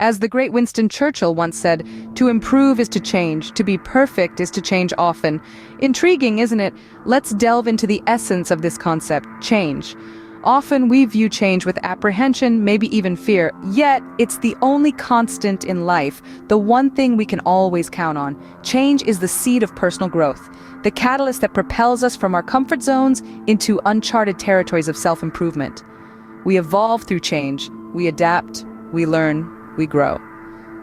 As the great Winston Churchill once said, to improve is to change, to be perfect is to change often. Intriguing, isn't it? Let's delve into the essence of this concept, change. Often we view change with apprehension, maybe even fear, yet it's the only constant in life, the one thing we can always count on. Change is the seed of personal growth, the catalyst that propels us from our comfort zones into uncharted territories of self-improvement. We evolve through change, we adapt, we learn, we grow.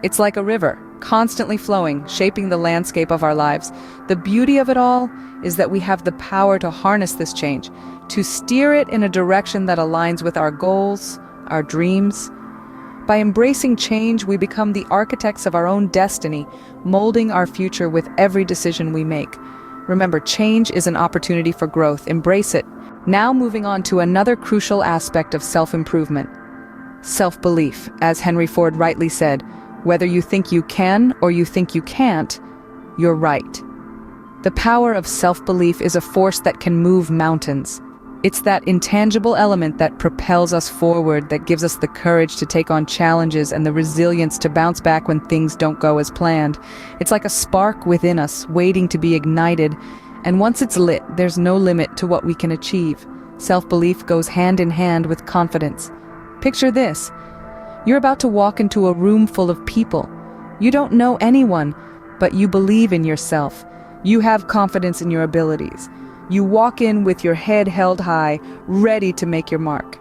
It's like a river, constantly flowing, shaping the landscape of our lives. The beauty of it all is that we have the power to harness this change, to steer it in a direction that aligns with our goals, our dreams. By embracing change, we become the architects of our own destiny, molding our future with every decision we make. Remember, change is an opportunity for growth. Embrace it. Now moving on to another crucial aspect of self-improvement. Self-belief. As Henry Ford rightly said, whether you think you can or you think you can't, you're right. The power of self-belief is a force that can move mountains. It's that intangible element that propels us forward, that gives us the courage to take on challenges and the resilience to bounce back when things don't go as planned. It's like a spark within us, waiting to be ignited. And once it's lit, there's no limit to what we can achieve. Self-belief goes hand in hand with confidence. Picture this. You're about to walk into a room full of people. You don't know anyone, but you believe in yourself. You have confidence in your abilities. You walk in with your head held high, ready to make your mark.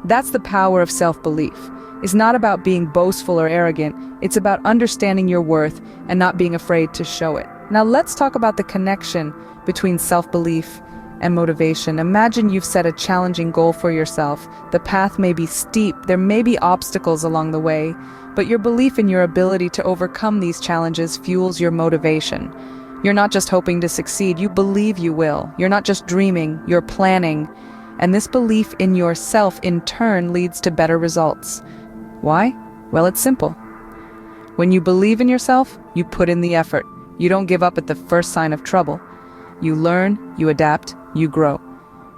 That's the power of self-belief. It's not about being boastful or arrogant. It's about understanding your worth and not being afraid to show it. Now let's talk about the connection between self-belief and motivation. Imagine you've set a challenging goal for yourself. The path may be steep, there may be obstacles along the way, but your belief in your ability to overcome these challenges fuels your motivation. You're not just hoping to succeed, you believe you will. You're not just dreaming, you're planning. And this belief in yourself in turn leads to better results. Why? Well, it's simple. When you believe in yourself, you put in the effort. You don't give up at the first sign of trouble. You learn, you adapt, you grow.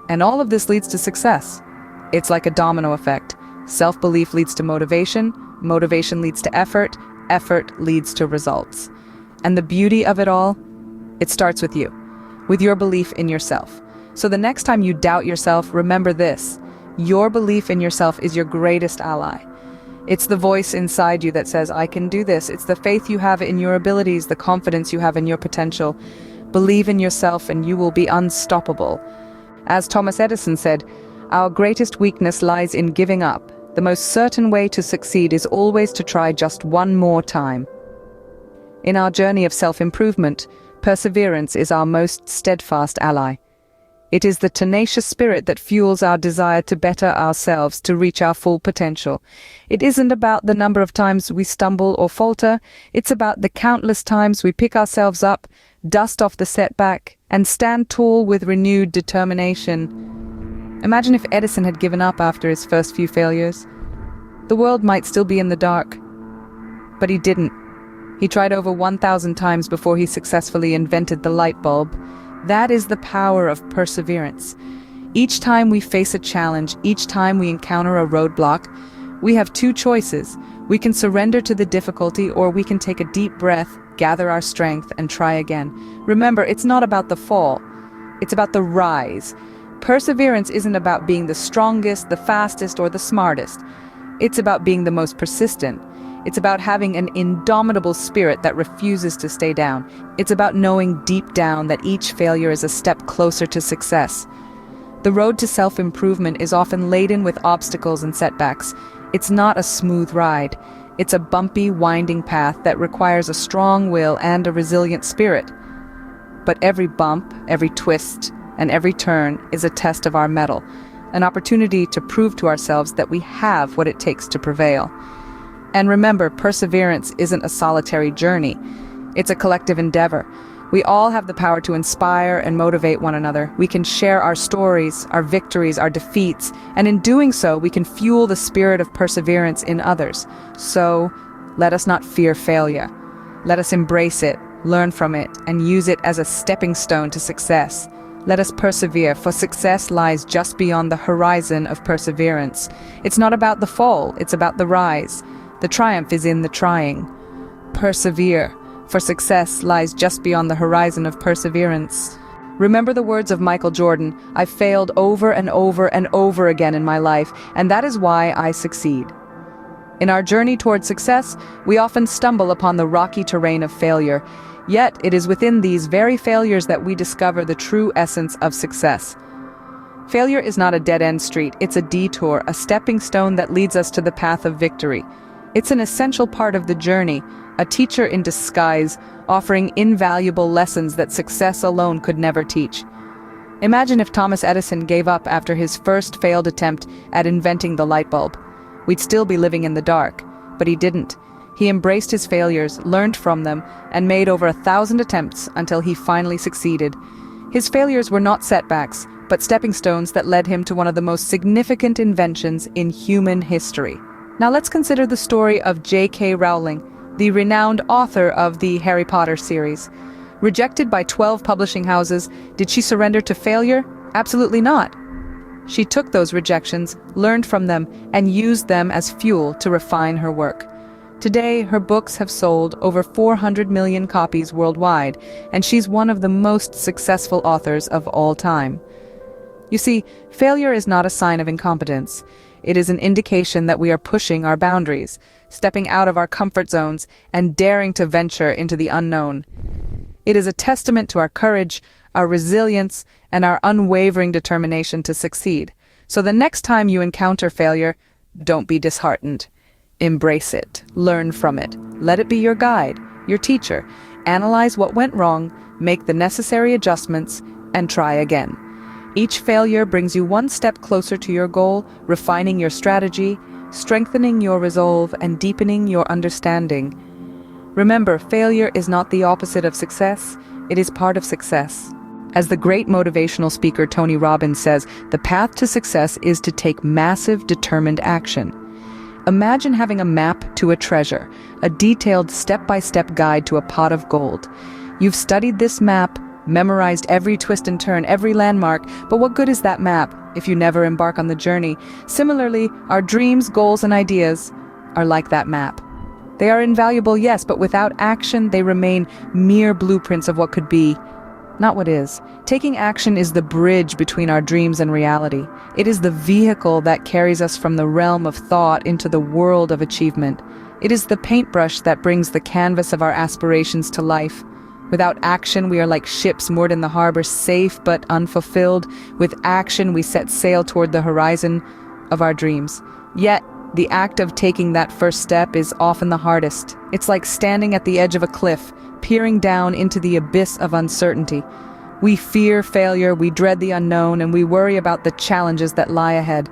And all of this leads to success. It's like a domino effect. Self-belief leads to motivation, motivation leads to effort, effort leads to results. And the beauty of it all, it starts with you, with your belief in yourself. So the next time you doubt yourself, remember this: your belief in yourself is your greatest ally. It's the voice inside you that says, I can do this. It's the faith you have in your abilities, the confidence you have in your potential. Believe in yourself and you will be unstoppable. As Thomas Edison said, our greatest weakness lies in giving up. The most certain way to succeed is always to try just one more time. In our journey of self-improvement, perseverance is our most steadfast ally. It is the tenacious spirit that fuels our desire to better ourselves, to reach our full potential. It isn't about the number of times we stumble or falter, it's about the countless times we pick ourselves up, dust off the setback, and stand tall with renewed determination. Imagine if Edison had given up after his first few failures. The world might still be in the dark. But he didn't. He tried over 1,000 times before he successfully invented the light bulb. That is the power of perseverance. Each time we face a challenge, each time we encounter a roadblock, we have two choices. We can surrender to the difficulty, or we can take a deep breath, gather our strength, and try again. Remember, it's not about the fall. It's about the rise. Perseverance isn't about being the strongest, the fastest, or the smartest. It's about being the most persistent. It's about having an indomitable spirit that refuses to stay down. It's about knowing deep down that each failure is a step closer to success. The road to self-improvement is often laden with obstacles and setbacks. It's not a smooth ride. It's a bumpy, winding path that requires a strong will and a resilient spirit. But every bump, every twist, and every turn is a test of our mettle, an opportunity to prove to ourselves that we have what it takes to prevail. And remember, perseverance isn't a solitary journey. It's a collective endeavor. We all have the power to inspire and motivate one another. We can share our stories, our victories, our defeats, and in doing so, we can fuel the spirit of perseverance in others. So, let us not fear failure. Let us embrace it, learn from it, and use it as a stepping stone to success. Let us persevere, for success lies just beyond the horizon of perseverance. It's not about the fall, it's about the rise. The triumph is in the trying. Persevere, for success lies just beyond the horizon of perseverance. Remember the words of Michael Jordan, "I've failed over and over and over again in my life, and that is why I succeed." In our journey toward success, we often stumble upon the rocky terrain of failure. Yet, it is within these very failures that we discover the true essence of success. Failure is not a dead-end street, it's a detour, a stepping stone that leads us to the path of victory. It's an essential part of the journey, a teacher in disguise, offering invaluable lessons that success alone could never teach. Imagine if Thomas Edison gave up after his first failed attempt at inventing the light bulb. We'd still be living in the dark, but he didn't. He embraced his failures, learned from them, and made over 1,000 attempts until he finally succeeded. His failures were not setbacks, but stepping stones that led him to one of the most significant inventions in human history. Now let's consider the story of J.K. Rowling, the renowned author of the Harry Potter series. Rejected by 12 publishing houses, did she surrender to failure? Absolutely not. She took those rejections, learned from them, and used them as fuel to refine her work. Today, her books have sold over 400 million copies worldwide, and she's one of the most successful authors of all time. You see, failure is not a sign of incompetence. It is an indication that we are pushing our boundaries, stepping out of our comfort zones, and daring to venture into the unknown. It is a testament to our courage, our resilience, and our unwavering determination to succeed. So the next time you encounter failure, don't be disheartened. Embrace it, learn from it, let it be your guide, your teacher. Analyze what went wrong, make the necessary adjustments, and try again. Each failure brings you one step closer to your goal, refining your strategy, strengthening your resolve, and deepening your understanding. Remember, failure is not the opposite of success, it is part of success. As the great motivational speaker Tony Robbins says, the path to success is to take massive, determined action. Imagine having a map to a treasure, a detailed step-by-step guide to a pot of gold. You've studied this map, memorized every twist and turn, every landmark, but what good is that map if you never embark on the journey? Similarly, our dreams, goals, and ideas are like that map. They are invaluable, yes, but without action, they remain mere blueprints of what could be, not what is. Taking action is the bridge between our dreams and reality. It is the vehicle that carries us from the realm of thought into the world of achievement. It is the paintbrush that brings the canvas of our aspirations to life. Without action, we are like ships moored in the harbor, safe but unfulfilled. With action, we set sail toward the horizon of our dreams. Yet, the act of taking that first step is often the hardest. It's like standing at the edge of a cliff, peering down into the abyss of uncertainty. We fear failure, we dread the unknown, and we worry about the challenges that lie ahead.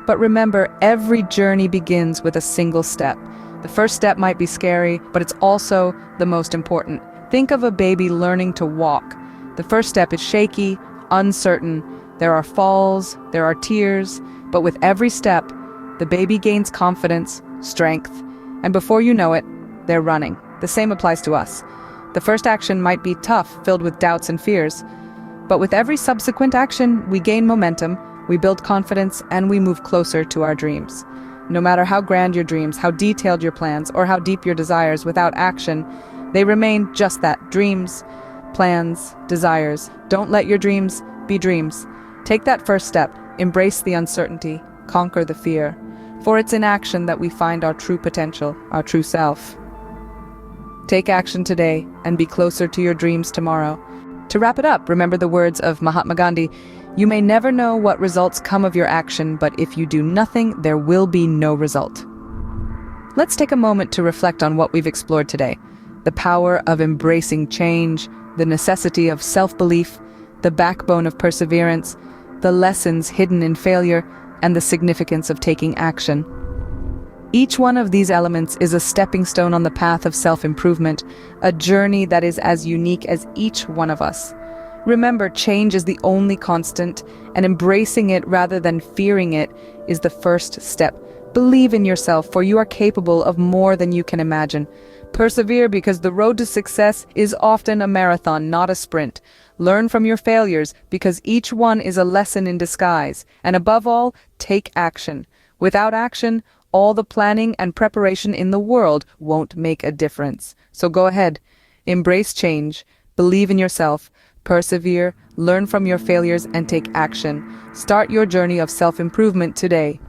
But remember, every journey begins with a single step. The first step might be scary, but it's also the most important. Think of a baby learning to walk. The first step is shaky, uncertain. There are falls, there are tears, but with every step, the baby gains confidence, strength, and before you know it, they're running. The same applies to us. The first action might be tough, filled with doubts and fears, but with every subsequent action, we gain momentum, we build confidence, and we move closer to our dreams. No matter how grand your dreams, how detailed your plans, or how deep your desires, without action, they remain just that, dreams, plans, desires. Don't let your dreams be dreams. Take that first step, embrace the uncertainty, conquer the fear. For it's in action that we find our true potential, our true self. Take action today and be closer to your dreams tomorrow. To wrap it up, remember the words of Mahatma Gandhi, "You may never know what results come of your action, but if you do nothing, there will be no result." Let's take a moment to reflect on what we've explored today. The power of embracing change, the necessity of self-belief, the backbone of perseverance, the lessons hidden in failure, and the significance of taking action. Each one of these elements is a stepping stone on the path of self-improvement, a journey that is as unique as each one of us. Remember, change is the only constant, and embracing it rather than fearing it is the first step. Believe in yourself, for you are capable of more than you can imagine. Persevere because the road to success is often a marathon, not a sprint. Learn from your failures because each one is a lesson in disguise. And above all, take action. Without action, all the planning and preparation in the world won't make a difference. So go ahead, embrace change, believe in yourself, persevere, learn from your failures, and take action. Start your journey of self-improvement today.